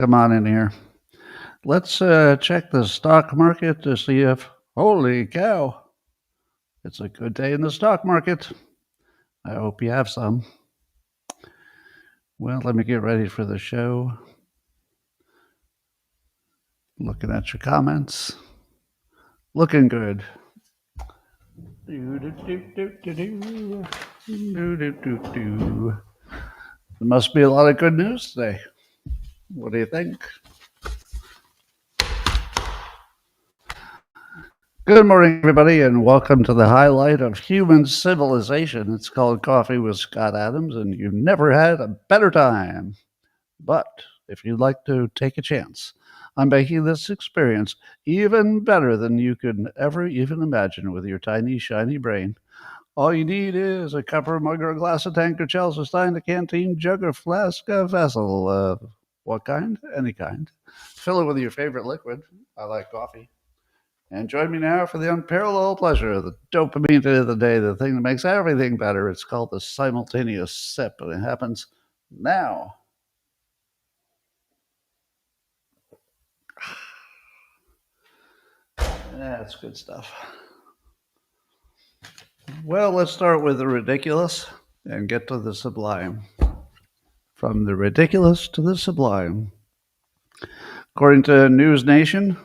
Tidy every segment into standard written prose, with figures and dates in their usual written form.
Come on in here. Let's check the stock market to see if, holy cow, it's a good day in the stock market. I hope you have some. Well, let me get ready for the show. Looking at your comments. Looking good. There must be a lot of good news today. What do you think? Good morning, everybody, and welcome to the highlight of human civilization. It's called Coffee with Scott Adams, and you've never had a better time. But if you'd like to take a chance on making this experience even better than you could ever even imagine with your tiny, shiny brain, all you need is a cup or mug or a glass, a tank or chalice, a stein, a canteen, jug or flask, a vessel. What kind? Any kind. Fill it with your favorite liquid. I like coffee. And join me now for the unparalleled pleasure, the dopamine of the day, the thing that makes everything better. It's called the simultaneous sip, and it happens now. That's good stuff. Well, let's start with the ridiculous and get to the sublime. From the ridiculous to the sublime. According to News Nation,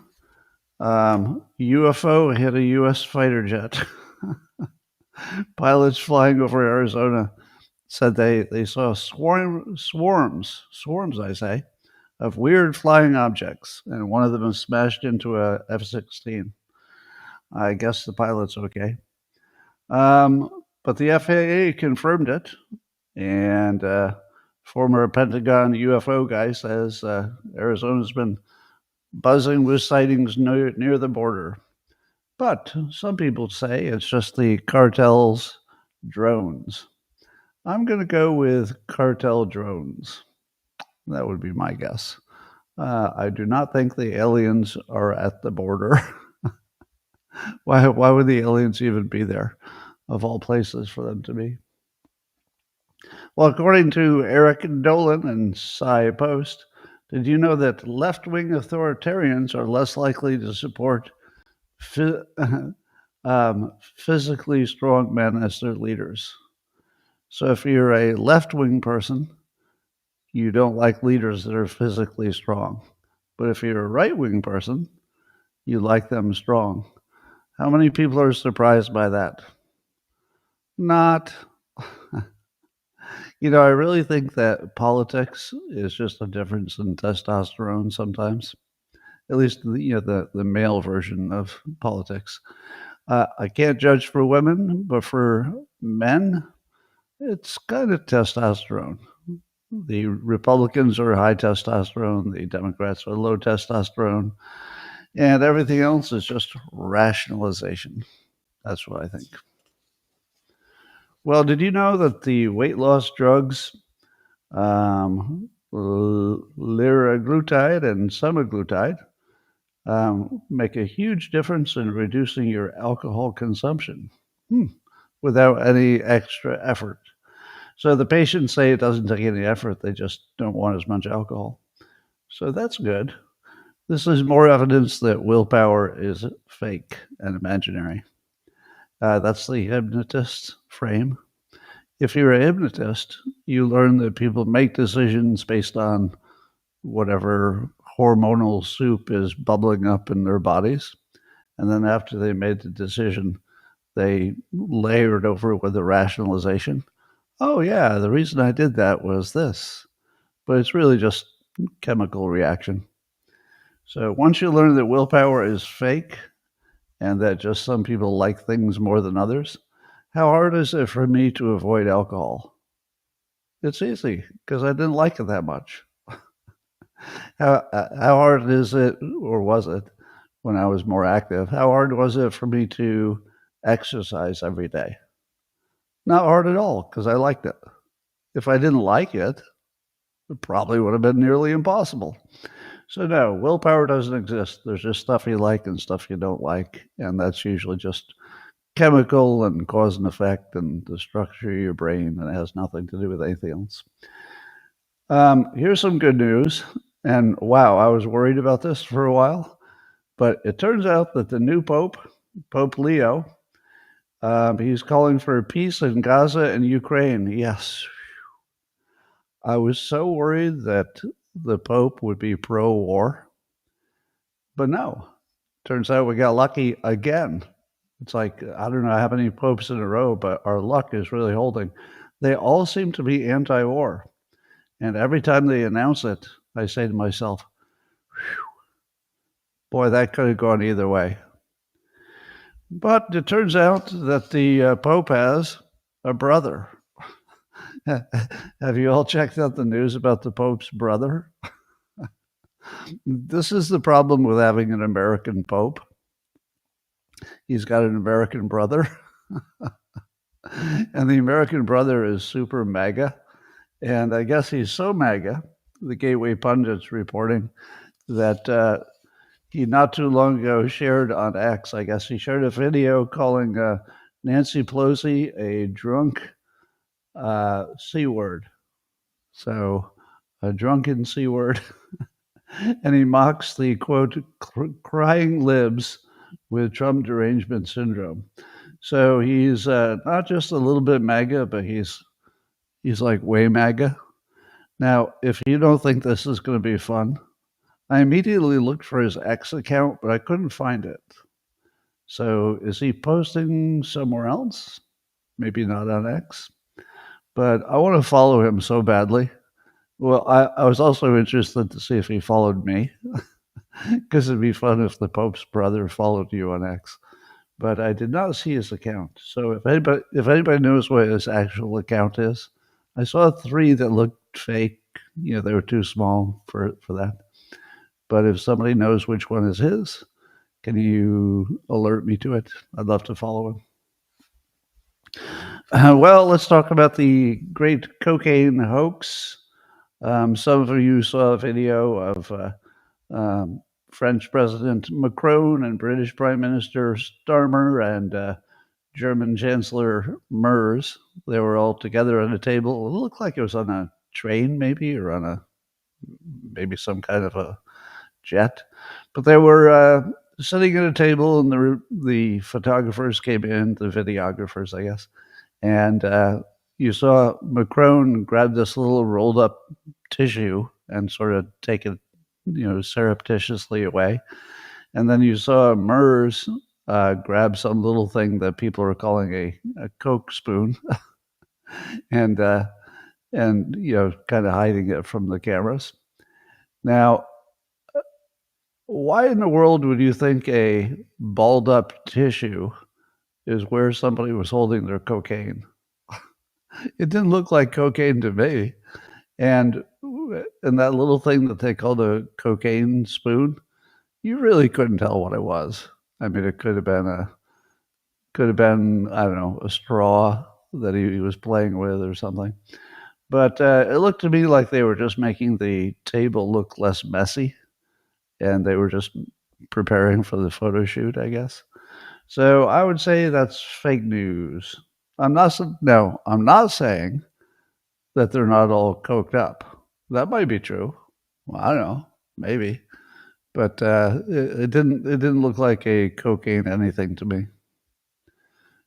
UFO hit a U.S. fighter jet. Pilots flying over Arizona said they saw swarms, I say, of weird flying objects, and one of them was smashed into a F-16. I guess the pilot's okay. But the FAA confirmed it, and former Pentagon UFO guy says Arizona's been buzzing with sightings near the border. But some people say it's just the cartel's drones. I'm going to go with cartel drones. That would be my guess. I do not think the aliens are at the border. Why would the aliens even be there, of all places for them to be? Well, according to Eric Dolan and Cy Post, did you know that left-wing authoritarians are less likely to support physically strong men as their leaders? So if you're a left-wing person, you don't like leaders that are physically strong. But if you're a right-wing person, you like them strong. How many people are surprised by that? Not. I really think that politics is just a difference in testosterone sometimes. At least the male version of politics. I can't judge for women, but for men, it's kind of testosterone. The Republicans are high testosterone, the Democrats are low testosterone, and everything else is just rationalization. That's what I think. Well, did you know that the weight loss drugs, liraglutide and semaglutide, make a huge difference in reducing your alcohol consumption without any extra effort? So the patients say it doesn't take any effort. They just don't want as much alcohol. So that's good. This is more evidence that willpower is fake and imaginary. That's the hypnotist frame. If you're a hypnotist, you learn that people make decisions based on whatever hormonal soup is bubbling up in their bodies. And then after they made the decision, they layered over it with a rationalization. Oh, yeah, the reason I did that was this. But it's really just chemical reaction. So once you learn that willpower is fake and that just some people like things more than others, how hard is it for me to avoid alcohol? It's easy because I didn't like it that much. How hard is it, or was it, when I was more active? How hard was it for me to exercise every day? Not hard at all because I liked it. If I didn't like it, it probably would have been nearly impossible. So no, willpower doesn't exist. There's just stuff you like and stuff you don't like, and that's usually just chemical and cause and effect and the structure of your brain, and it has nothing to do with anything else. Here's some good news. And wow, I was worried about this for a while, but it turns out that the new Pope, Pope Leo, he's calling for peace in Gaza and Ukraine. Yes, I was so worried that the Pope would be pro war, but no. Turns out we got lucky again. It's like, I don't know how many popes in a row, but our luck is really holding. They all seem to be anti war. And every time they announce it, I say to myself, boy, that could have gone either way. But it turns out that the Pope has a brother. Have you all checked out the news about the Pope's brother? This is the problem with having an American Pope. He's got an American brother. And the American brother is super MAGA. And I guess he's so MAGA, the Gateway Pundit's reporting, that he not too long ago shared on X, I guess he shared a video calling Nancy Pelosi a drunk C word. So a drunken C word. And he mocks the, quote, crying libs with Trump derangement syndrome. So he's not just a little bit MAGA, but he's like way MAGA. Now, if you don't think this is going to be fun, I immediately looked for his X account, but I couldn't find it. So is he posting somewhere else? Maybe not on X. But I want to follow him so badly. Well, I was also interested to see if he followed me, because it'd be fun if the Pope's brother followed you on X. But I did not see his account. So if anybody knows what his actual account is, I saw 3 that looked fake. You know, they were too small for that. But if somebody knows which one is his, can you alert me to it? I'd love to follow him. Well, let's talk about the great cocaine hoax. Some of you saw a video of French President Macron and British Prime Minister Starmer and German Chancellor Merz. They were all together on a table. It looked like it was on a train, maybe, or on maybe some kind of a jet. But they were sitting at a table, and the photographers came in, the videographers, I guess. And you saw Macron grab this little rolled up tissue and sort of take it, surreptitiously away. And then you saw Merz grab some little thing that people are calling a Coke spoon and kind of hiding it from the cameras. Now, why in the world would you think a balled up tissue is where somebody was holding their cocaine? It didn't look like cocaine to me. And that little thing that they called a cocaine spoon, you really couldn't tell what it was. I mean, it could have been, I don't know, a straw that he was playing with or something. But it looked to me like they were just making the table look less messy, and they were just preparing for the photo shoot, I guess. So I would say that's fake news. I'm not saying that they're not all coked up. That might be true. Well, I don't know, maybe, but it didn't look like a cocaine anything to me.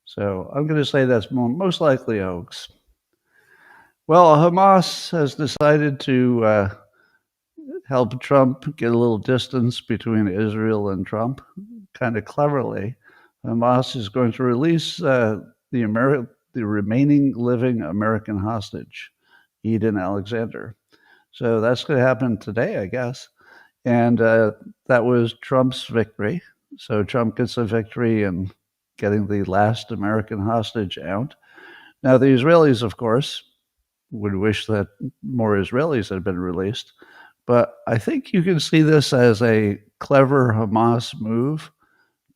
So I'm going to say that's most likely a hoax. Well, Hamas has decided to help Trump get a little distance between Israel and Trump. Kind of cleverly, Hamas is going to release the remaining living American hostage, Eden Alexander. So that's going to happen today, I guess. And that was Trump's victory. So Trump gets a victory in getting the last American hostage out. Now, the Israelis, of course, would wish that more Israelis had been released. But I think you can see this as a clever Hamas move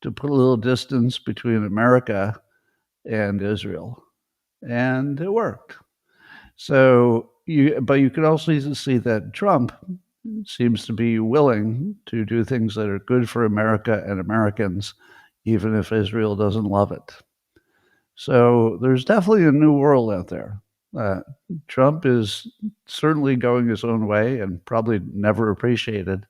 to put a little distance between America and Israel. And it worked. So, but you can also see that Trump seems to be willing to do things that are good for America and Americans, even if Israel doesn't love it. So there's definitely a new world out there. Trump is certainly going his own way and probably never appreciated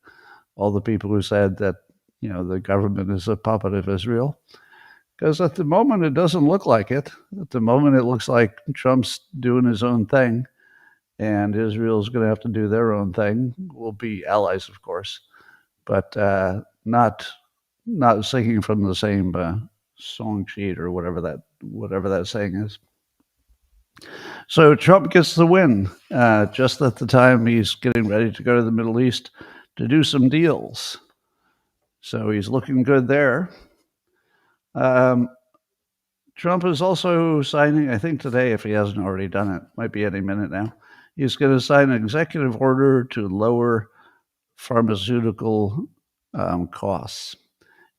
all the people who said that, the government is a puppet of Israel. Because at the moment, it doesn't look like it. At the moment, it looks like Trump's doing his own thing, and Israel's going to have to do their own thing. We'll be allies, of course, but not singing from the same song sheet or whatever that saying is. So Trump gets the win just at the time he's getting ready to go to the Middle East to do some deals. So he's looking good there. Trump is also signing, I think today, if he hasn't already done it, might be any minute now, he's going to sign an executive order to lower pharmaceutical costs.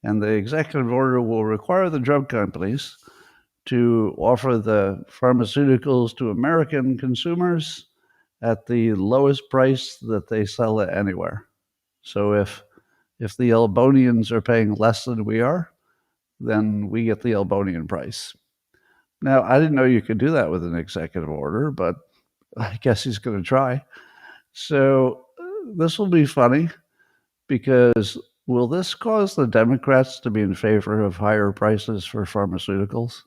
And the executive order will require the drug companies to offer the pharmaceuticals to American consumers at the lowest price that they sell it anywhere. So if the Elbonians are paying less than we are, then we get the Elbonian price. Now, I didn't know you could do that with an executive order, but I guess he's going to try. So this will be funny because will this cause the Democrats to be in favor of higher prices for pharmaceuticals?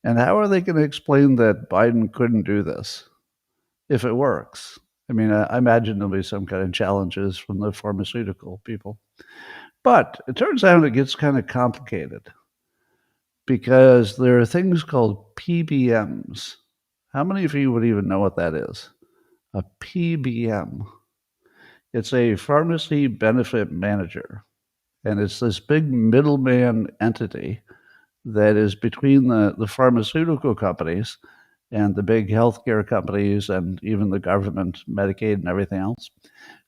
And how are they going to explain that Biden couldn't do this if it works? I mean, I imagine there'll be some kind of challenges from the pharmaceutical people. But it turns out it gets kind of complicated because there are things called PBMs. How many of you would even know what that is? A PBM. It's a pharmacy benefit manager, and it's this big middleman entity that is between the pharmaceutical companies and the big healthcare companies and even the government, Medicaid and everything else,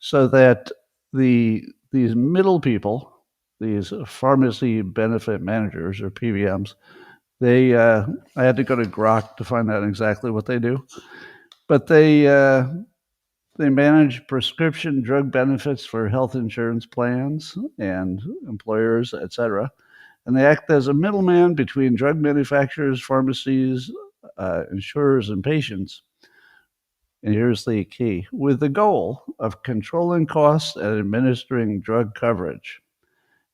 so that these middle people, these pharmacy benefit managers or PBMs, I had to go to Grok to find out exactly what they do, but they manage prescription drug benefits for health insurance plans and employers, etc. And they act as a middleman between drug manufacturers, pharmacies, insurers, and patients. And here's the key: with the goal of controlling costs and administering drug coverage.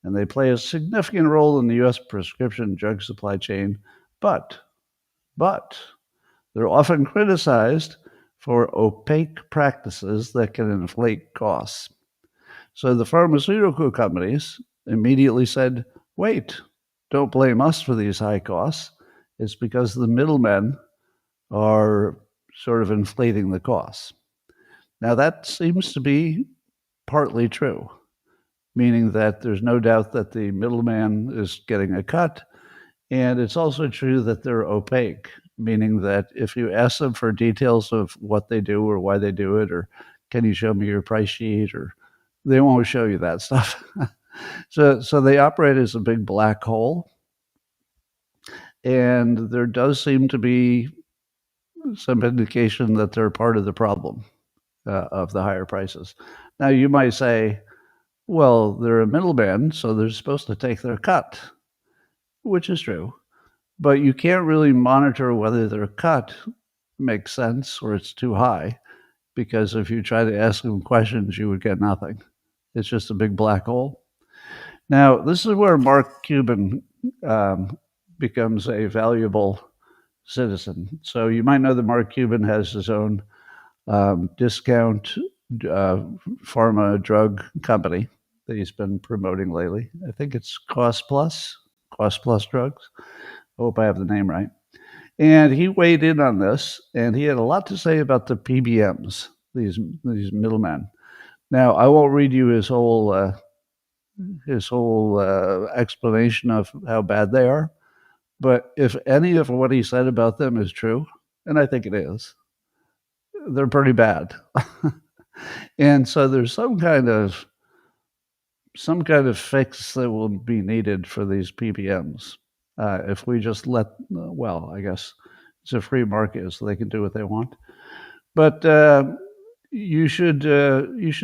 And they play a significant role in the U.S. prescription drug supply chain, but they're often criticized for opaque practices that can inflate costs. So the pharmaceutical companies immediately said, wait, don't blame us for these high costs. It's because the middlemen are sort of inflating the costs. Now, that seems to be partly true, meaning that there's no doubt that the middleman is getting a cut. And it's also true that they're opaque, meaning that if you ask them for details of what they do or why they do it, or can you show me your price sheet, or they won't show you that stuff. So they operate as a big black hole. And there does seem to be some indication that they're part of the problem of the higher prices. Now, you might say, well, they're a middleman, so they're supposed to take their cut, which is true. But you can't really monitor whether their cut makes sense or it's too high, because if you try to ask them questions, you would get nothing. It's just a big black hole. Now, this is where Mark Cuban becomes a valuable citizen. So you might know that Mark Cuban has his own discount pharma drug company that he's been promoting lately. I think it's Cost Plus Drugs. I hope I have the name right. And he weighed in on this, and he had a lot to say about the PBMs, these middlemen. Now, I won't read you his whole explanation of how bad they are, but if any of what he said about them is true, and I think it is, they're pretty bad. And so there's some kind of fix that will be needed for these PBMs. If we just I guess it's a free market, so they can do what they want. But you should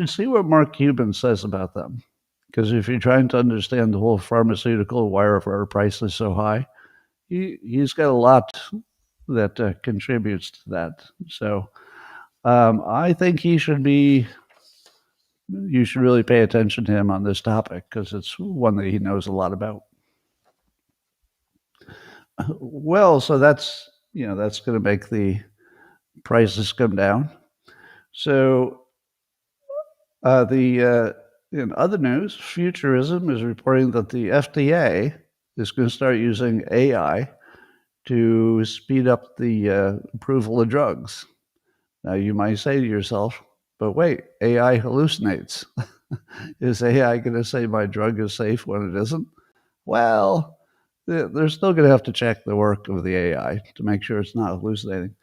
see what Mark Cuban says about them, because if you're trying to understand the whole pharmaceutical, why are our prices so high, he's got a lot that contributes to that. So I think you should really pay attention to him on this topic because it's one that he knows a lot about. Well, so that's going to make the prices come down. So in other news, Futurism is reporting that the FDA is going to start using AI to speed up the approval of drugs. Now, you might say to yourself, but wait, AI hallucinates. Is AI going to say my drug is safe when it isn't? Well, they're still going to have to check the work of the AI to make sure it's not hallucinating.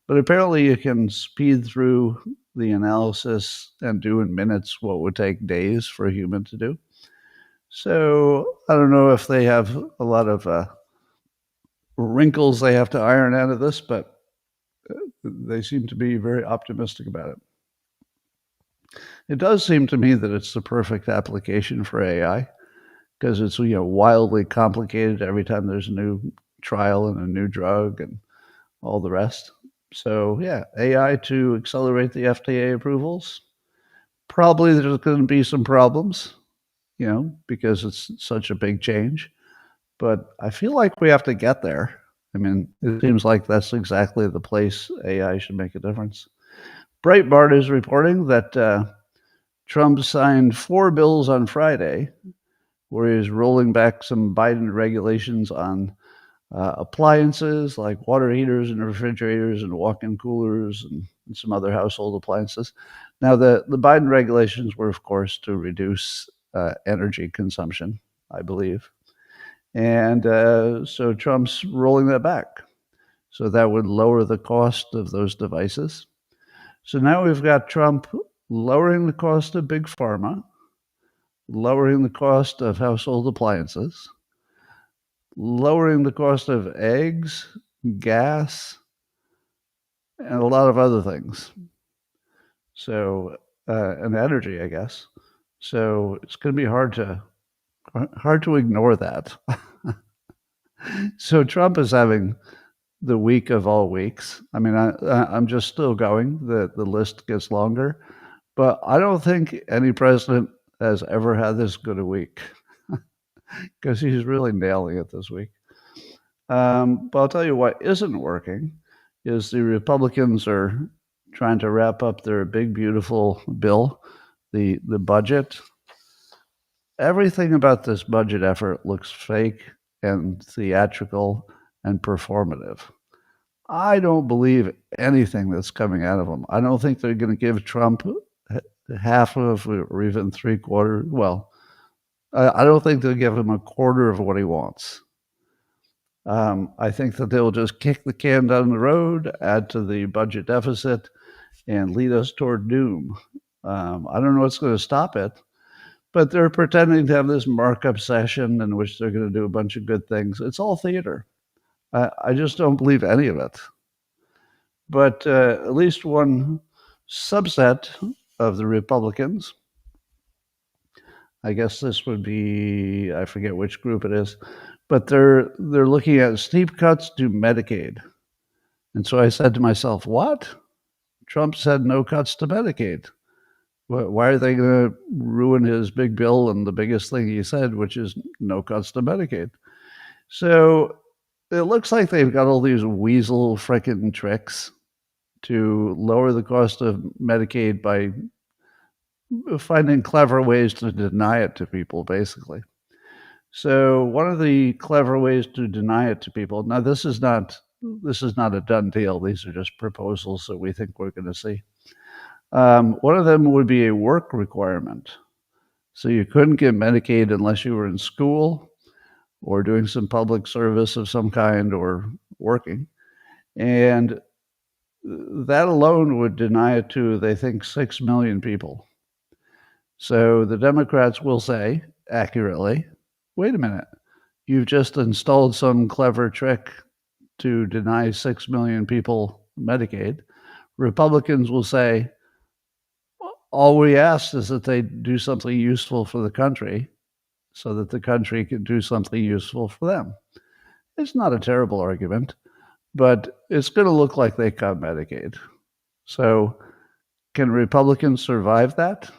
But apparently, you can speed through the analysis and do in minutes what would take days for a human to do. So I don't know if they have a lot of wrinkles they have to iron out of this, but they seem to be very optimistic about it. It does seem to me that it's the perfect application for AI because it's wildly complicated every time there's a new trial and a new drug and all the rest. So yeah, AI to accelerate the FDA approvals. Probably there's going to be some problems, because it's such a big change. But I feel like we have to get there. I mean, it seems like that's exactly the place AI should make a difference. Breitbart is reporting that Trump signed 4 bills on Friday where he's rolling back some Biden regulations on appliances like water heaters and refrigerators and walk-in coolers and some other household appliances. Now, the Biden regulations were, of course, to reduce energy consumption, I believe. And so Trump's rolling that back. So that would lower the cost of those devices. So now we've got Trump lowering the cost of big pharma, lowering the cost of household appliances, lowering the cost of eggs, gas, and a lot of other things. So, and energy, I guess. So it's going to be hard to ignore that. So Trump is having the week of all weeks. I mean, I'm just still going. The list gets longer, but I don't think any president has ever had this good a week because he's really nailing it this week. But I'll tell you what isn't working is the Republicans are trying to wrap up their big, beautiful bill, the budget. Everything about this budget effort looks fake and theatrical and performative. I don't believe anything that's coming out of them. I don't think they're going to give Trump half of or even 3/4. Well, I don't think they'll give him a quarter of what he wants. I think that they'll just kick the can down the road, add to the budget deficit, and lead us toward doom. I don't know what's going to stop it, but they're pretending to have this markup session in which they're going to do a bunch of good things. It's all theater. I just don't believe any of it. But at least one subset of the Republicans, I guess this would be, I forget which group it is, but they're looking at steep cuts to Medicaid. And so I said to myself, what? Trump said no cuts to Medicaid. Why are they going to ruin his big bill and the biggest thing he said, which is no cuts to Medicaid? So it looks like they've got all these weasel frickin' tricks to lower the cost of Medicaid by finding clever ways to deny it to people, basically. So one of the clever ways to deny it to people, now this is not a done deal. These are just proposals that we think we're going to see. One of them would be a work requirement. So you couldn't get Medicaid unless you were in school or doing some public service of some kind or working. And that alone would deny it to, they think, 6 million people. So the Democrats will say, accurately, wait a minute, you've just installed some clever trick to deny 6 million people Medicaid. Republicans will say, all we asked is that they do something useful for the country so that the country can do something useful for them. It's not a terrible argument, but it's going to look like they cut Medicaid. So can Republicans survive that?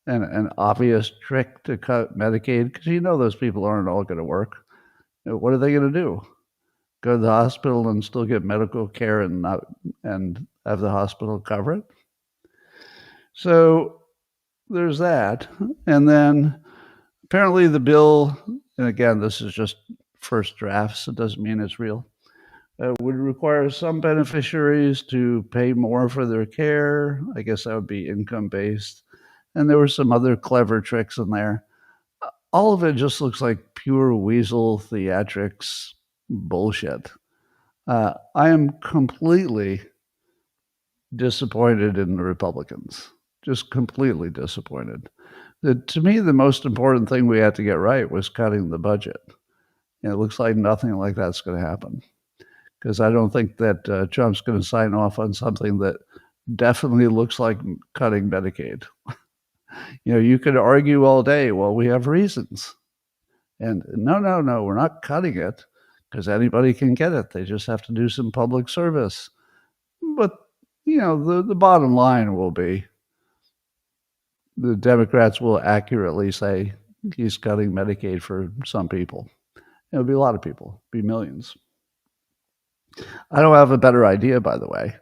An obvious trick to cut Medicaid? Because those people aren't all going to work. What are they going to do? Go to the hospital and still get medical care and have the hospital cover it? So there's that. And then apparently the bill, and again, this is just first drafts, it doesn't mean it's real, would require some beneficiaries to pay more for their care. I guess that would be income-based. And there were some other clever tricks in there. All of it just looks like pure weasel theatrics bullshit. I am completely disappointed in the Republicans, just completely disappointed. To me, the most important thing we had to get right was cutting the budget. And it looks like nothing like that's going to happen, because I don't think that Trump's going to sign off on something that definitely looks like cutting Medicaid. You could argue all day, well, we have reasons. And no, we're not cutting it because anybody can get it. They just have to do some public service. But, the bottom line will be the Democrats will accurately say he's cutting Medicaid for some people. It'll be a lot of people, be millions. I don't have a better idea, by the way,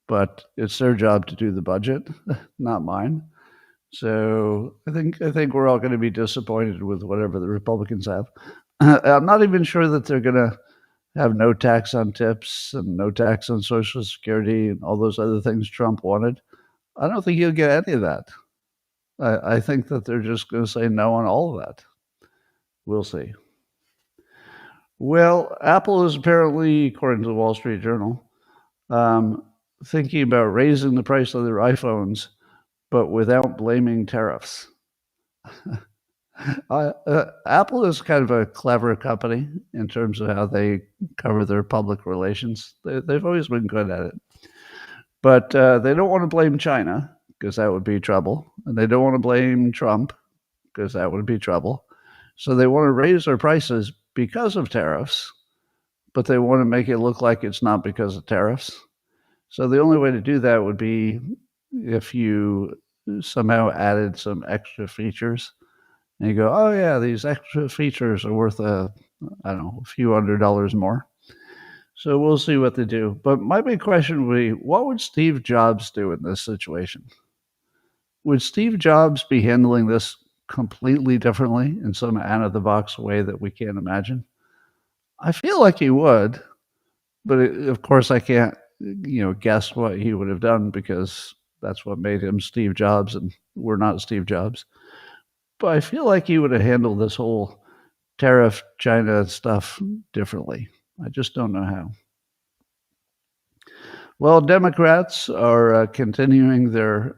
but it's their job to do the budget, not mine. So I think we're all going to be disappointed with whatever the Republicans have. I'm not even sure that they're going to have no tax on tips and no tax on Social Security and all those other things Trump wanted. I don't think he'll get any of that. I think that they're just going to say no on all of that. We'll see. Well, Apple is apparently, according to the Wall Street Journal, thinking about raising the price of their iPhones, but without blaming tariffs. Apple is kind of a clever company in terms of how they cover their public relations. They've always been good at it. But they don't want to blame China, because that would be trouble. And they don't want to blame Trump, because that would be trouble. So they want to raise their prices because of tariffs, but they want to make it look like it's not because of tariffs. So the only way to do that would be if you somehow added some extra features. And you go, oh, yeah, these extra features are worth a few $100s more. So we'll see what they do. But my big question would be, what would Steve Jobs do in this situation? Would Steve Jobs be handling this completely differently in some out-of-the-box way that we can't imagine? I feel like he would, but of course I can't, guess what he would have done, because that's what made him Steve Jobs, and we're not Steve Jobs. But I feel like he would have handled this whole tariff China stuff differently. I just don't know how. Well, Democrats are continuing their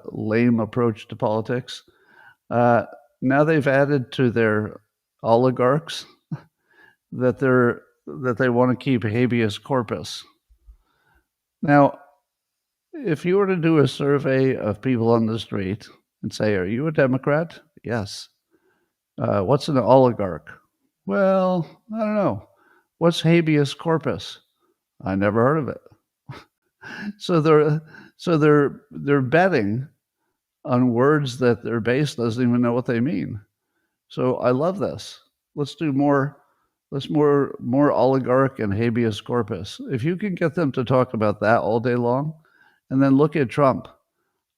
lame approach to politics. Now they've added to their oligarchs that they want to keep habeas corpus. Now, if you were to do a survey of people on the street and say, are you a Democrat? Yes. What's an oligarch? Well, I don't know. What's habeas corpus? I never heard of it. So they're betting on words that their base doesn't even know what they mean. So I love this. Let's do more oligarch and habeas corpus. If you can get them to talk about that all day long, and then look at Trump.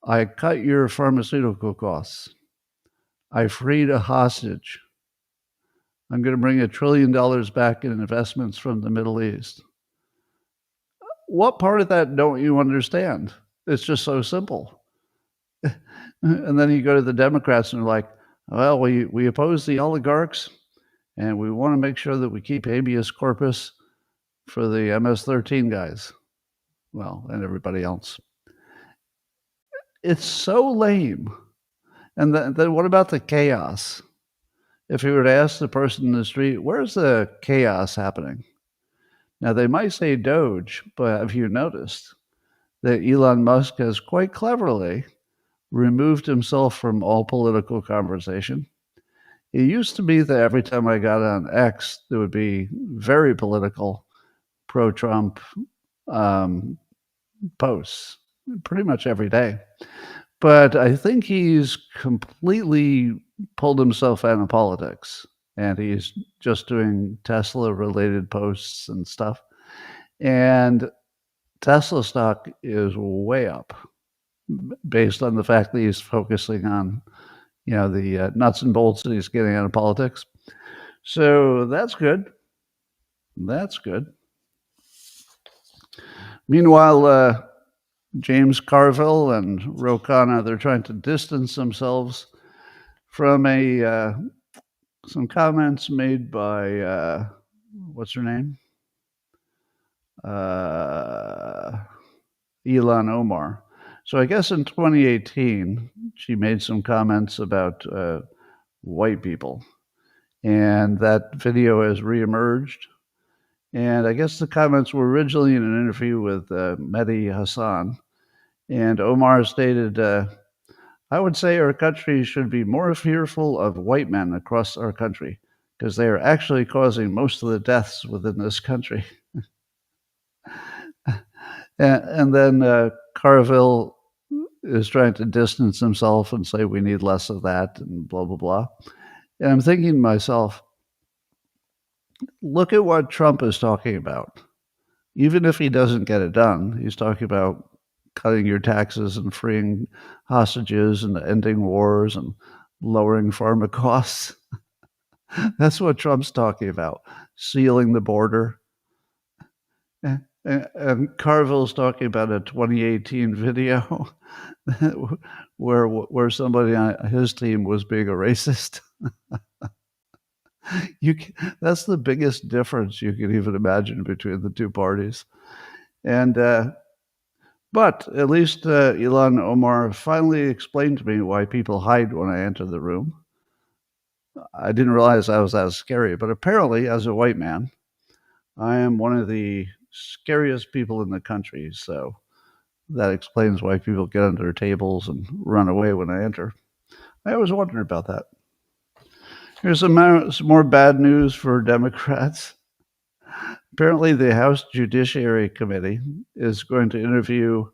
I cut your pharmaceutical costs. I freed a hostage. I'm going to bring $1 trillion back in investments from the Middle East. What part of that don't you understand? It's just so simple. And then you go to the Democrats and they're like, well, we oppose the oligarchs, and we want to make sure that we keep habeas corpus for the MS-13 guys. Well, and everybody else. It's so lame. And then what about the chaos? If you were to ask the person in the street, where's the chaos happening? Now, they might say Doge, but have you noticed that Elon Musk has quite cleverly removed himself from all political conversation? It used to be that every time I got on X, there would be very political pro-Trump posts pretty much every day. But I think he's completely pulled himself out of politics, and he's just doing Tesla-related posts and stuff. And Tesla stock is way up based on the fact that he's focusing on, the nuts and bolts that he's getting out of politics. So that's good. That's good. Meanwhile, James Carville and Ro Khanna, they're trying to distance themselves from some comments made by what's her name? Ilhan Omar. So I guess in 2018, she made some comments about white people, and that video has reemerged. And I guess the comments were originally in an interview with Mehdi Hassan, and Omar stated, I would say our country should be more fearful of white men across our country because they are actually causing most of the deaths within this country. and then Carville is trying to distance himself and say we need less of that and blah, blah, blah. And I'm thinking to myself, look at what Trump is talking about. Even if he doesn't get it done, he's talking about cutting your taxes and freeing hostages and ending wars and lowering pharma costs. That's what Trump's talking about, sealing the border. And Carville's talking about a 2018 video where somebody on his team was being a racist. That's the biggest difference you can even imagine between the two parties. And but at least Ilhan Omar finally explained to me why people hide when I enter the room. I didn't realize I was that scary, but apparently, as a white man, I am one of the scariest people in the country. So that explains why people get under tables and run away when I enter. I always wondered about that. Here's some more bad news for Democrats. Apparently, the House Judiciary Committee is going to interview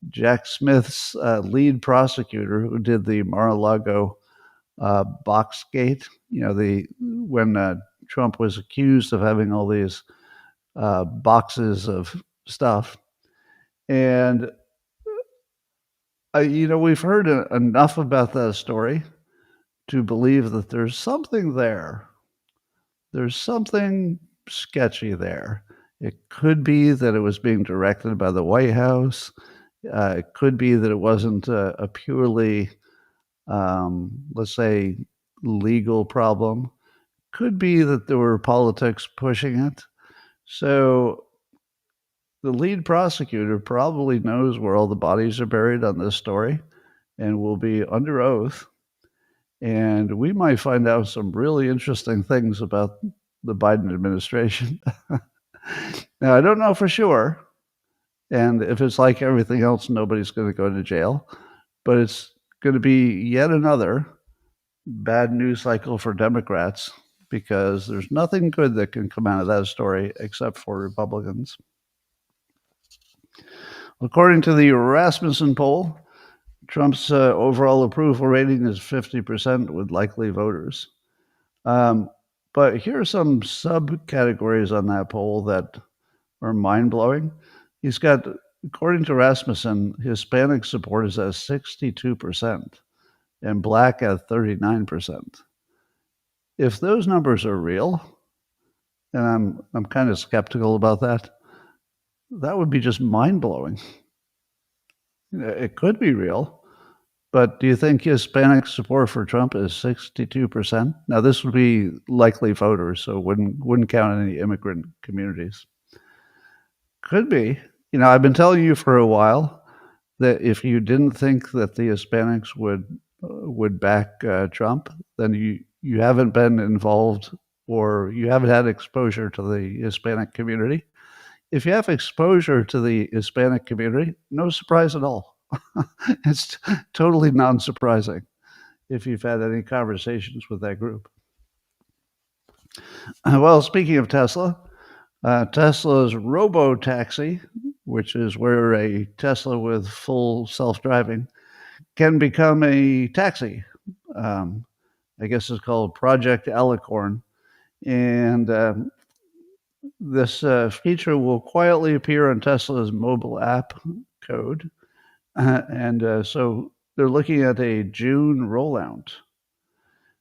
Jack Smith's lead prosecutor who did the Mar-a-Lago Boxgate. When Trump was accused of having all these boxes of stuff. And, we've heard enough about that story to believe that there's something there. There's something sketchy there. It could be that it was being directed by the White House. It could be that it wasn't a purely, let's say, legal problem. Could be that there were politics pushing it. So the lead prosecutor probably knows where all the bodies are buried on this story and will be under oath. And we might find out some really interesting things about the Biden administration. Now, I don't know for sure. And if it's like everything else, nobody's going to go to jail. But it's going to be yet another bad news cycle for Democrats because there's nothing good that can come out of that story except for Republicans. According to the Rasmussen poll, Trump's overall approval rating is 50% with likely voters. But here are some subcategories on that poll that are mind-blowing. He's got, according to Rasmussen, Hispanic support is at 62% and Black at 39%. If those numbers are real, and I'm kind of skeptical about that would be just mind-blowing. It could be real, but do you think Hispanic support for Trump is 62%? Now, this would be likely voters, so wouldn't count any immigrant communities. Could be. I've been telling you for a while that if you didn't think that the Hispanics would back Trump, then you haven't been involved or you haven't had exposure to the Hispanic community. If you have exposure to the Hispanic community, no surprise at all. It's totally non-surprising if you've had any conversations with that group. Well, speaking of Tesla, Tesla's robo taxi, which is where a Tesla with full self-driving can become a taxi. Um, I guess it's called Project Alicorn. And this feature will quietly appear on Tesla's mobile app code. So they're looking at a June rollout.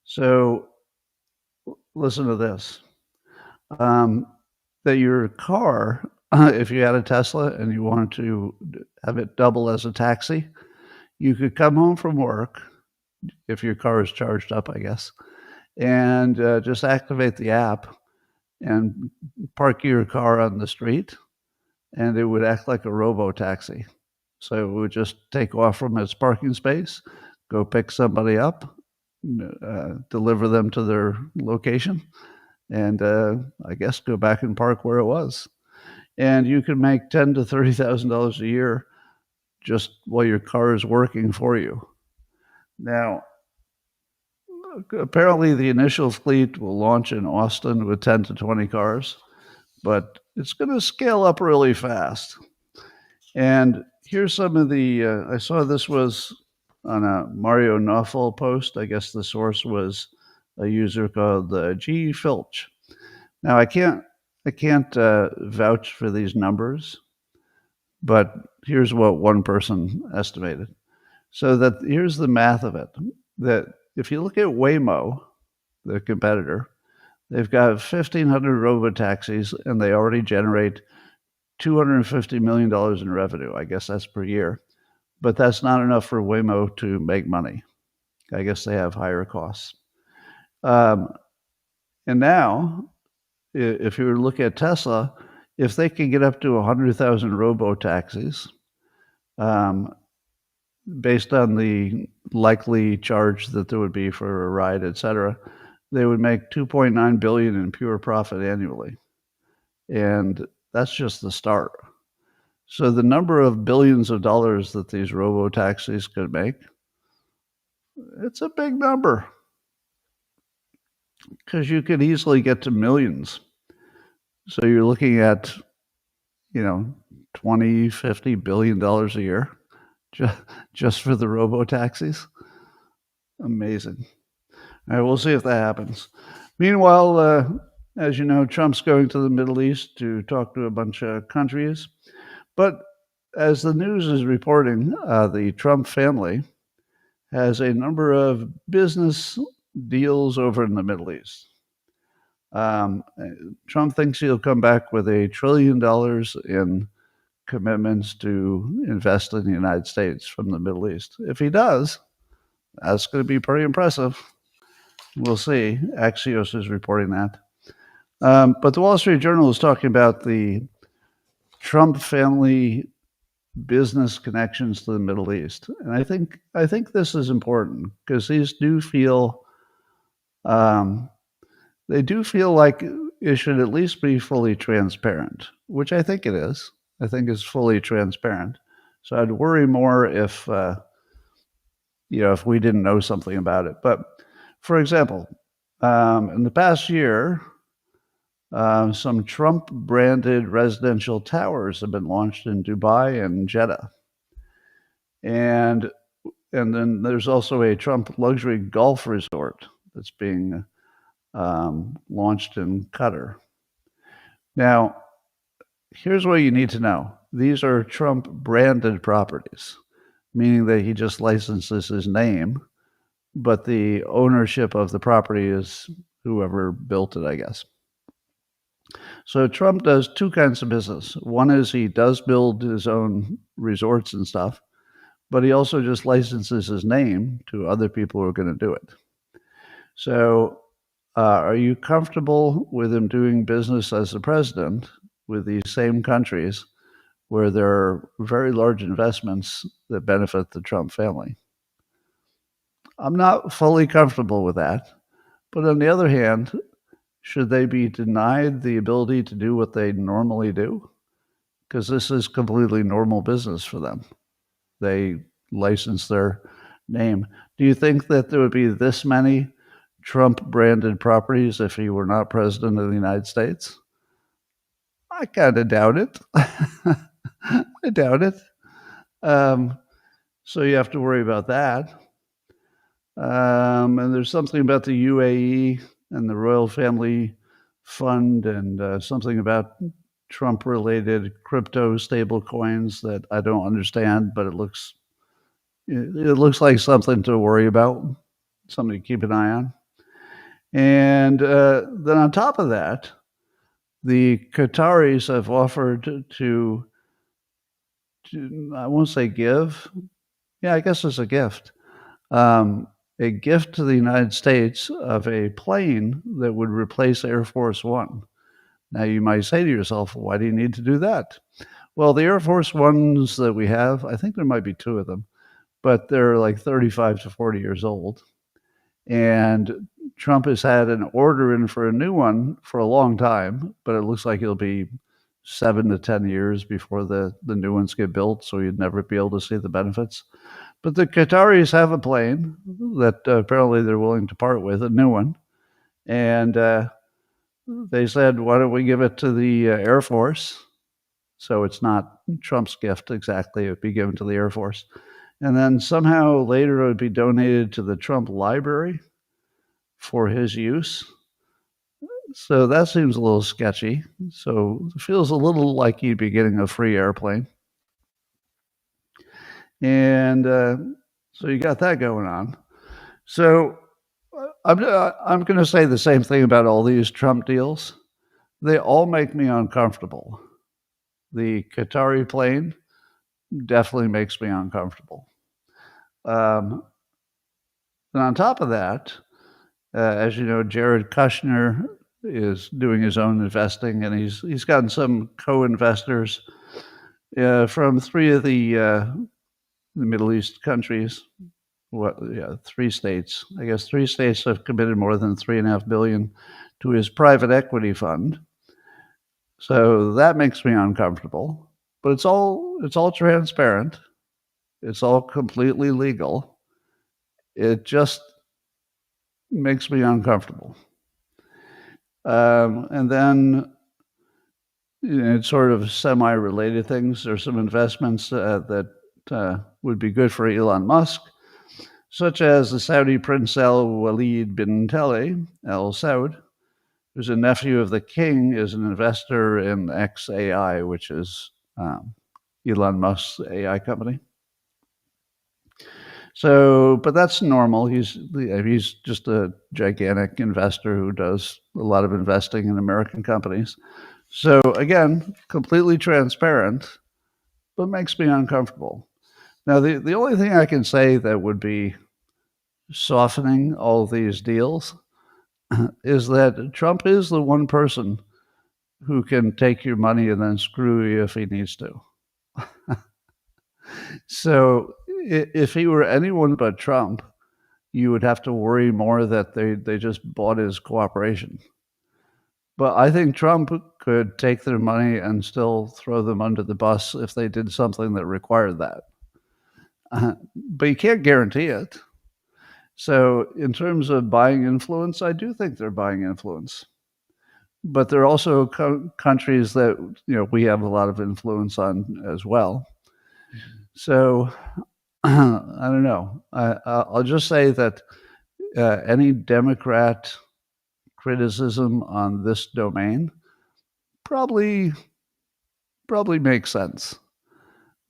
So listen to this. That your car, if you had a Tesla and you wanted to have it double as a taxi, you could come home from work, if your car is charged up, I guess, and just activate the app and park your car on the street, and it would act like a robo taxi. So it would just take off from its parking space, go pick somebody up, deliver them to their location, and I guess go back and park where it was. And you can make $10,000 to $30,000 a year just while your car is working for you. Now, apparently the initial fleet will launch in Austin with 10 to 20 cars, but it's going to scale up really fast. And here's some of the, I saw this was on a Mario Nawfal post. I guess the source was a user called G. Filch. Now, I can't vouch for these numbers, but here's what one person estimated. So that here's the math of it. That if you look at Waymo, the competitor, they've got 1,500 robo-taxis, and they already generate $250 million in revenue. I guess that's per year. But that's not enough for Waymo to make money. I guess they have higher costs. And now, if you look at Tesla, if they can get up to 100,000 robo-taxis, based on the likely charge that there would be for a ride, et cetera, they would make $2.9 billion in pure profit annually. And that's just the start. So the number of billions of dollars that these robo-taxis could make, it's a big number, because you could easily get to millions. So you're looking at, 20, $50 billion a year just for the robo-taxis. Amazing. All right, we'll see if that happens. Meanwhile, as you know, Trump's going to the Middle East to talk to a bunch of countries. But as the news is reporting, the Trump family has a number of business deals over in the Middle East. Trump thinks he'll come back with $1 trillion in commitments to invest in the United States from the Middle East. If he does, that's going to be pretty impressive. We'll see. Axios is reporting that. But the Wall Street Journal is talking about the Trump family business connections to the Middle East. And I think this is important, because these do feel they do feel like it should at least be fully transparent, which I think it is. I think it's fully transparent. So I'd worry more if if we didn't know something about it. But for example, in the past year, some Trump-branded residential towers have been launched in Dubai and Jeddah. And then there's also a Trump luxury golf resort that's being launched in Qatar. Now, here's what you need to know. These are Trump-branded properties, meaning that he just licenses his name, but the ownership of the property is whoever built it, I guess. So Trump does two kinds of business. One is he does build his own resorts and stuff, but he also just licenses his name to other people who are going to do it. So are you comfortable with him doing business as the president with these same countries where there are very large investments that benefit the Trump family? I'm not fully comfortable with that. But on the other hand, should they be denied the ability to do what they normally do? Because this is completely normal business for them. They license their name. Do you think that there would be this many Trump-branded properties if he were not president of the United States? I kind of doubt it. I doubt it. So you have to worry about that. And there's something about the UAE and the Royal Family Fund and something about Trump-related crypto stable coins that I don't understand, but it looks like something to worry about, something to keep an eye on. And then on top of that, the Qataris have offered to I won't say give. Yeah, I guess it's a gift. A gift to the United States of a plane that would replace Air Force One. Now, you might say to yourself, why do you need to do that? Well, the Air Force Ones that we have, I think there might be two of them, but they're like 35 to 40 years old. And Trump has had an order in for a new one for a long time, but it looks like it'll be 7 to 10 years before the new ones get built, so you'd never be able to see the benefits. But the Qataris have a plane that apparently they're willing to part with, a new one. And they said, why don't we give it to the Air Force? So it's not Trump's gift exactly. It would be given to the Air Force. And then somehow later it would be donated to the Trump Library for his use. So that seems a little sketchy. So it feels a little like you'd be getting a free airplane. And so you got that going on. So I'm going to say the same thing about all these Trump deals. They all make me uncomfortable. The Qatari plane definitely makes me uncomfortable. And on top of that, as you know, Jared Kushner is doing his own investing, and he's gotten some co-investors from three of the Middle East countries. Three states. I guess 3 states have committed more than $3.5 billion to his private equity fund. So that makes me uncomfortable. But it's all transparent. It's all completely legal. It just makes me uncomfortable. And then it's sort of semi-related things. There's some investments that would be good for Elon Musk, such as the Saudi Prince Al-Walid bin Talal Al Saud, who's a nephew of the king, is an investor in XAI, which is Elon Musk's AI company. So, but that's normal. He's just a gigantic investor who does a lot of investing in American companies. So again, completely transparent, but makes me uncomfortable. Now, the only thing I can say that would be softening all these deals is that Trump is the one person who can take your money and then screw you if he needs to. So if he were anyone but Trump, you would have to worry more that they just bought his cooperation. But I think Trump could take their money and still throw them under the bus if they did something that required that. But you can't guarantee it. So in terms of buying influence, I do think they're buying influence. But there are also countries that we have a lot of influence on as well. So I don't know. I'll just say that any Democrat criticism on this domain probably makes sense.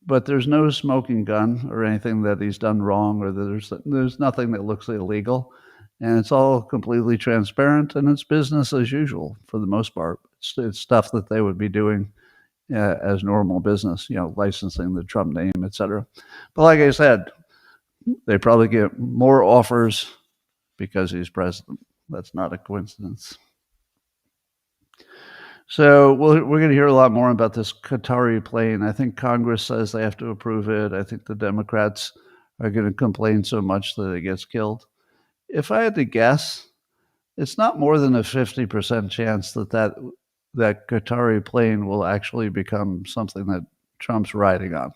But there's no smoking gun or anything that he's done wrong, or there's nothing that looks illegal. And it's all completely transparent, and it's business as usual for the most part. It's stuff that they would be doing as normal business, licensing the Trump name, etc. But like I said, they probably get more offers because he's president. That's not a coincidence. So we're going to hear a lot more about this Qatari plane. I think Congress says they have to approve it. I think the Democrats are going to complain so much that it gets killed. If I had to guess, it's not more than a 50% chance that Qatari plane will actually become something that Trump's riding on.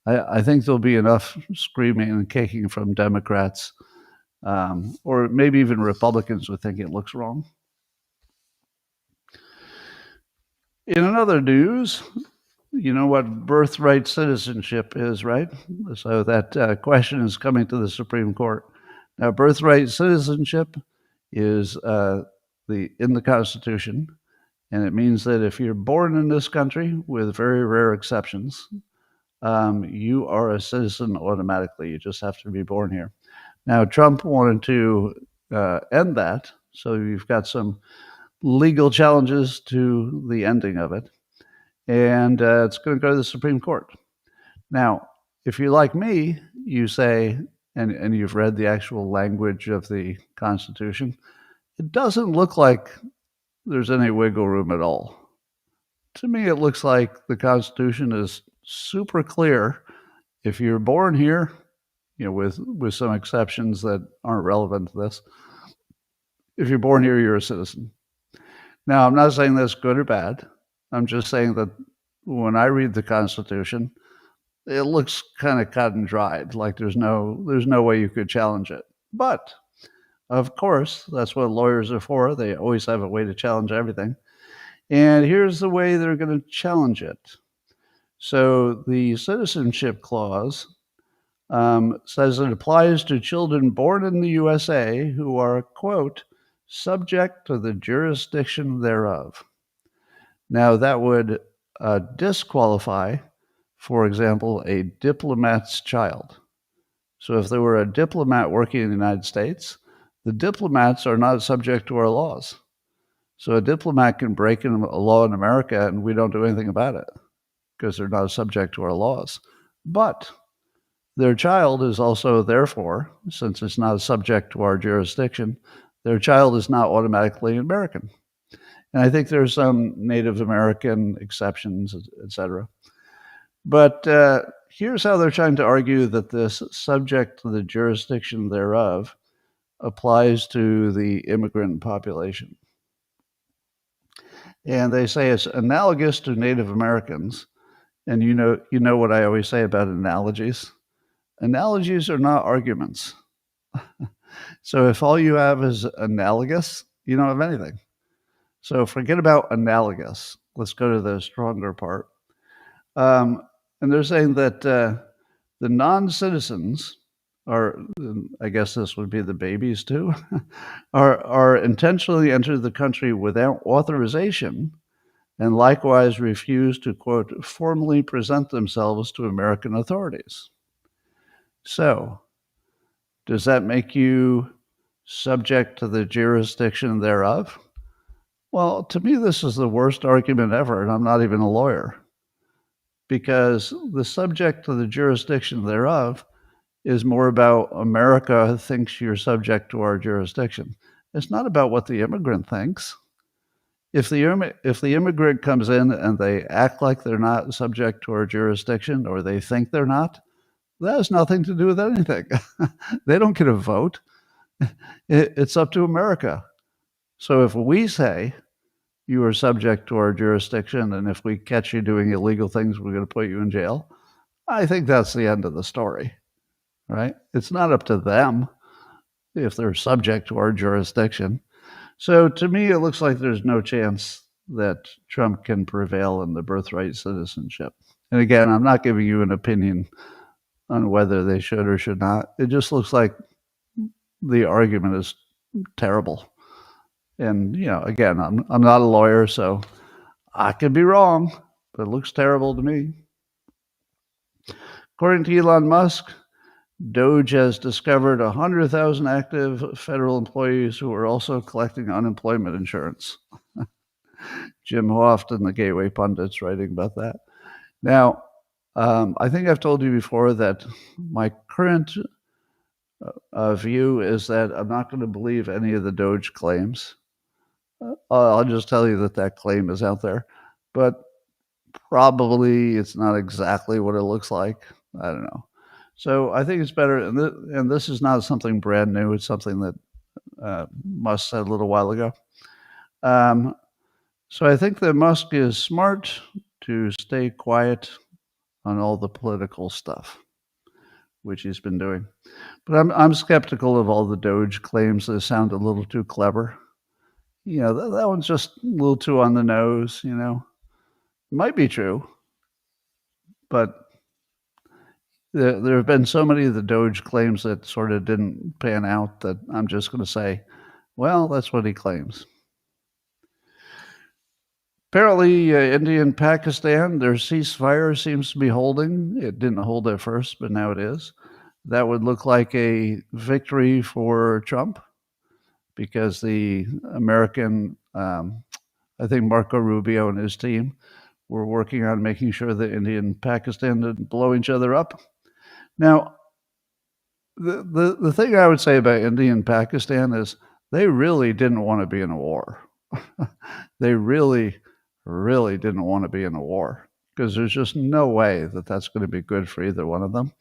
I think there'll be enough screaming and kicking from Democrats, or maybe even Republicans would think it looks wrong. In another news, you know what birthright citizenship is, right? So that question is coming to the Supreme Court. Now, birthright citizenship is in the Constitution, and it means that if you're born in this country, with very rare exceptions, you are a citizen automatically. You just have to be born here. Now, Trump wanted to end that, so you've got some legal challenges to the ending of it, and it's going to go to the Supreme Court. Now, if you're like me, you say, and you've read the actual language of the Constitution, it doesn't look like there's any wiggle room at all. To me, it looks like the Constitution is super clear. If you're born here, with some exceptions that aren't relevant to this, if you're born here, you're a citizen. Now, I'm not saying that's good or bad. I'm just saying that when I read the Constitution, it looks kind of cut and dried, like there's no way you could challenge it. But of course, that's what lawyers are for. They always have a way to challenge everything. And here's the way they're going to challenge it. So the Citizenship Clause says it applies to children born in the USA who are, quote, subject to the jurisdiction thereof. Now, that would disqualify, for example, a diplomat's child. So if there were a diplomat working in the United States, the diplomats are not subject to our laws. So a diplomat can break a law in America and we don't do anything about it because they're not subject to our laws. But their child is also, therefore, since it's not subject to our jurisdiction, their child is not automatically American. And I think there's some Native American exceptions, et cetera. But here's how they're trying to argue that this subject to the jurisdiction thereof applies to the immigrant population. And they say it's analogous to Native Americans. And you know what I always say about analogies? Analogies are not arguments. So if all you have is analogous, you don't have anything. So forget about analogous. Let's go to the stronger part. And they're saying that the non-citizens are, I guess this would be the babies too, are intentionally entered the country without authorization and likewise refuse to, quote, formally present themselves to American authorities. So, does that make you subject to the jurisdiction thereof? Well, to me, this is the worst argument ever, and I'm not even a lawyer. Because the subject to the jurisdiction thereof is more about America thinks you're subject to our jurisdiction. It's not about what the immigrant thinks. If the immigrant comes in and they act like they're not subject to our jurisdiction or they think they're not, that has nothing to do with anything. They don't get a vote. It's up to America. So if we say you are subject to our jurisdiction and if we catch you doing illegal things, we're going to put you in jail, I think that's the end of the story, right? It's not up to them if they're subject to our jurisdiction. So to me, it looks like there's no chance that Trump can prevail in the birthright citizenship. And again, I'm not giving you an opinion on whether they should or should not. It just looks like the argument is terrible. And, again, I'm not a lawyer, so I could be wrong, but it looks terrible to me. According to Elon Musk, Doge has discovered 100,000 active federal employees who are also collecting unemployment insurance. Jim Hoft and the Gateway Pundits writing about that. Now, I think I've told you before that my current view is that I'm not going to believe any of the Doge claims. I'll just tell you that claim is out there, but probably it's not exactly what it looks like. I don't know. So I think it's better, and this is not something brand new. It's something that Musk said a little while ago. So I think that Musk is smart to stay quiet on all the political stuff, which he's been doing. But I'm skeptical of all the Doge claims that sound a little too clever. That one's just a little too on the nose, Might be true, but there have been so many of the Doge claims that sort of didn't pan out that I'm just going to say, well, that's what he claims. Apparently, India and Pakistan, their ceasefire seems to be holding. It didn't hold at first, but now it is. That would look like a victory for Trump because the American, I think Marco Rubio and his team were working on making sure that India and Pakistan didn't blow each other up. Now, the thing I would say about India and Pakistan is they really didn't want to be in a war. They really, really didn't want to be in a war because there's just no way that that's going to be good for either one of them.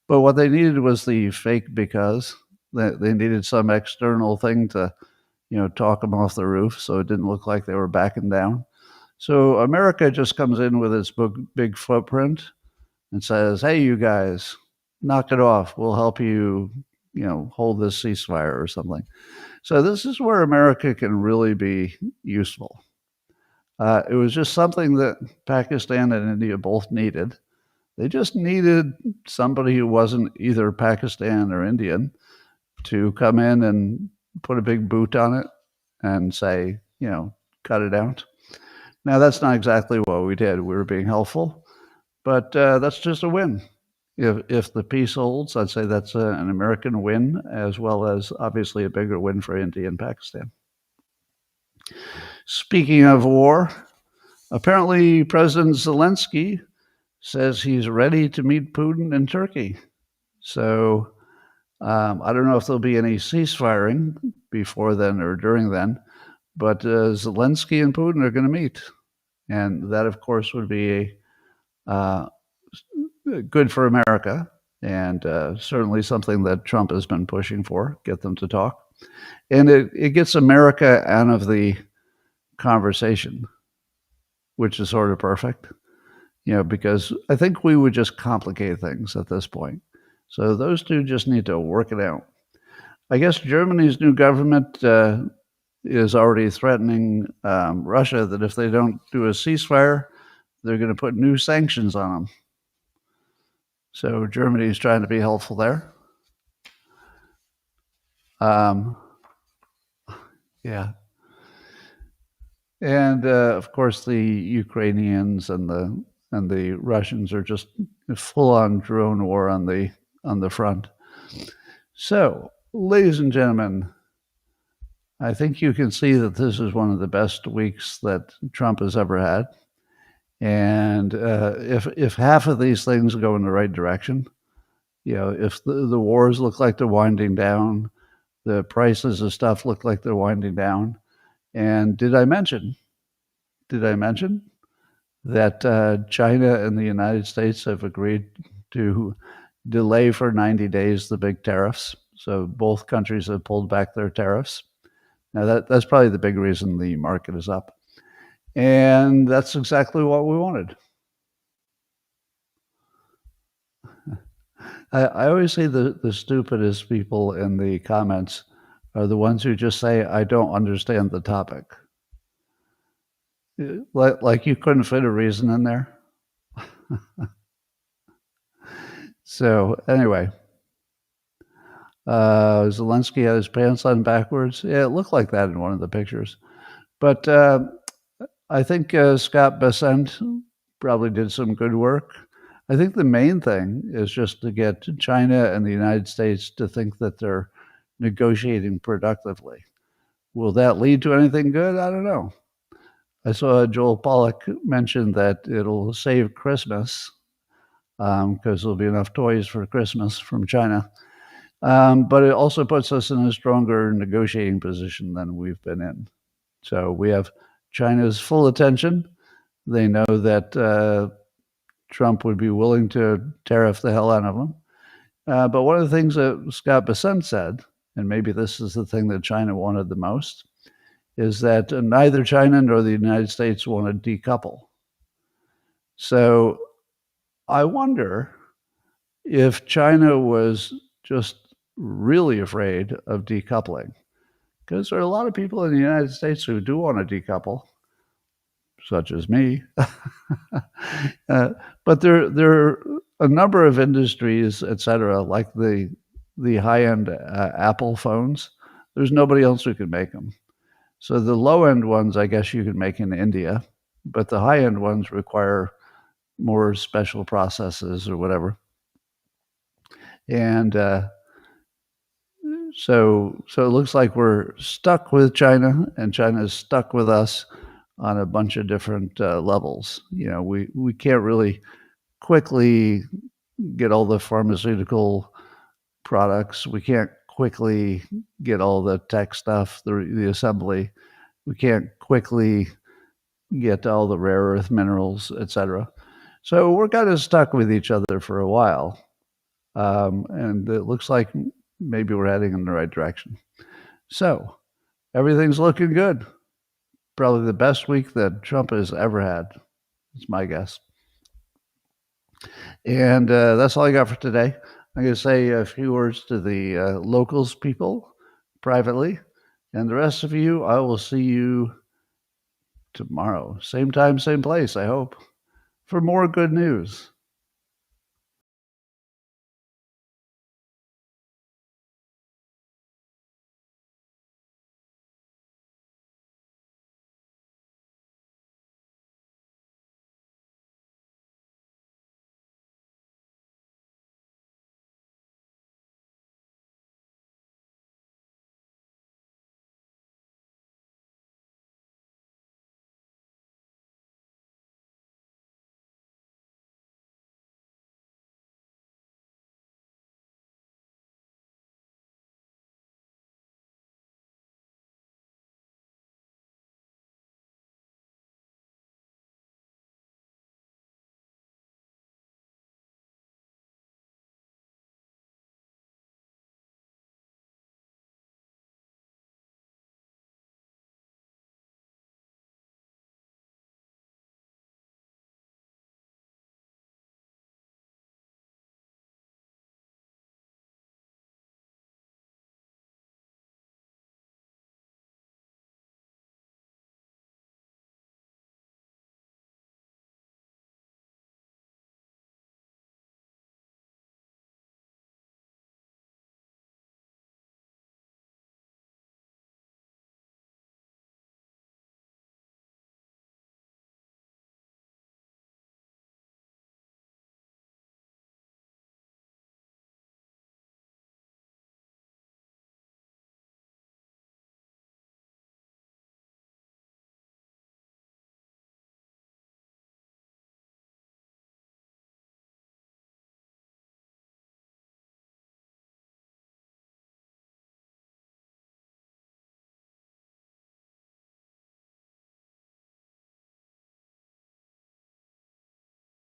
But what they needed was the fake because they needed some external thing to, talk them off the roof so it didn't look like they were backing down. So America just comes in with its big footprint and says, "Hey, you guys, knock it off. We'll help you, hold this ceasefire or something." So this is where America can really be useful. It was just something that Pakistan and India both needed. They just needed somebody who wasn't either Pakistan or Indian to come in and put a big boot on it and say, cut it out. Now, that's not exactly what we did. We were being helpful, but that's just a win. If the peace holds, I'd say that's an American win, as well as obviously a bigger win for India and Pakistan. Speaking of war, apparently President Zelensky says he's ready to meet Putin in Turkey. So I don't know if there'll be any ceasefiring before then or during then, but Zelensky and Putin are going to meet. And that, of course, would be good for America and certainly something that Trump has been pushing for, get them to talk. And it gets America out of the conversation, which is sort of perfect, because I think we would just complicate things at this point. So those two just need to work it out. I guess Germany's new government is already threatening Russia that if they don't do a ceasefire, they're going to put new sanctions on them. So Germany is trying to be helpful there. Yeah. And of course, the Ukrainians and the Russians are just full-on drone war on the front. So, ladies and gentlemen, I think you can see that this is one of the best weeks that Trump has ever had. And if half of these things go in the right direction, if the wars look like they're winding down, the prices of stuff look like they're winding down, and did I mention that China and the United States have agreed to delay for 90 days the big tariffs? So both countries have pulled back their tariffs. Now that's probably the big reason the market is up. And that's exactly what we wanted. I always say the stupidest people in the comments are the ones who just say, "I don't understand the topic." Like you couldn't fit a reason in there. So anyway, Zelensky had his pants on backwards. Yeah, it looked like that in one of the pictures. But I think Scott Bessent probably did some good work. I think the main thing is just to get China and the United States to think that they're negotiating productively. Will that lead to anything good? I don't know. I saw Joel Pollack mention that it'll save Christmas because there'll be enough toys for Christmas from China. But it also puts us in a stronger negotiating position than we've been in. So we have China's full attention. They know that Trump would be willing to tariff the hell out of them. But one of the things that Scott Bessent said, and maybe this is the thing that China wanted the most, is that neither China nor the United States want to decouple. So I wonder if China was just really afraid of decoupling, because there are a lot of people in the United States who do want to decouple. such as me. uh, but there are a number of industries, et cetera, like the high-end Apple phones. There's nobody else who can make them. So the low-end ones, I guess you can make in India, but the high-end ones require more special processes or whatever. And so it looks like we're stuck with China, and China is stuck with us on a bunch of different levels. We can't really quickly get all the pharmaceutical products. We can't quickly get all the tech stuff, the assembly. We can't quickly get all the rare earth minerals, etc. So we're kind of stuck with each other for a while. And it looks like maybe we're heading in the right direction. So everything's looking good. Probably the best week that Trump has ever had. It's my guess. And that's all I got for today. I'm going to say a few words to the locals people privately. And the rest of you, I will see you tomorrow. Same time, same place, I hope, for more good news.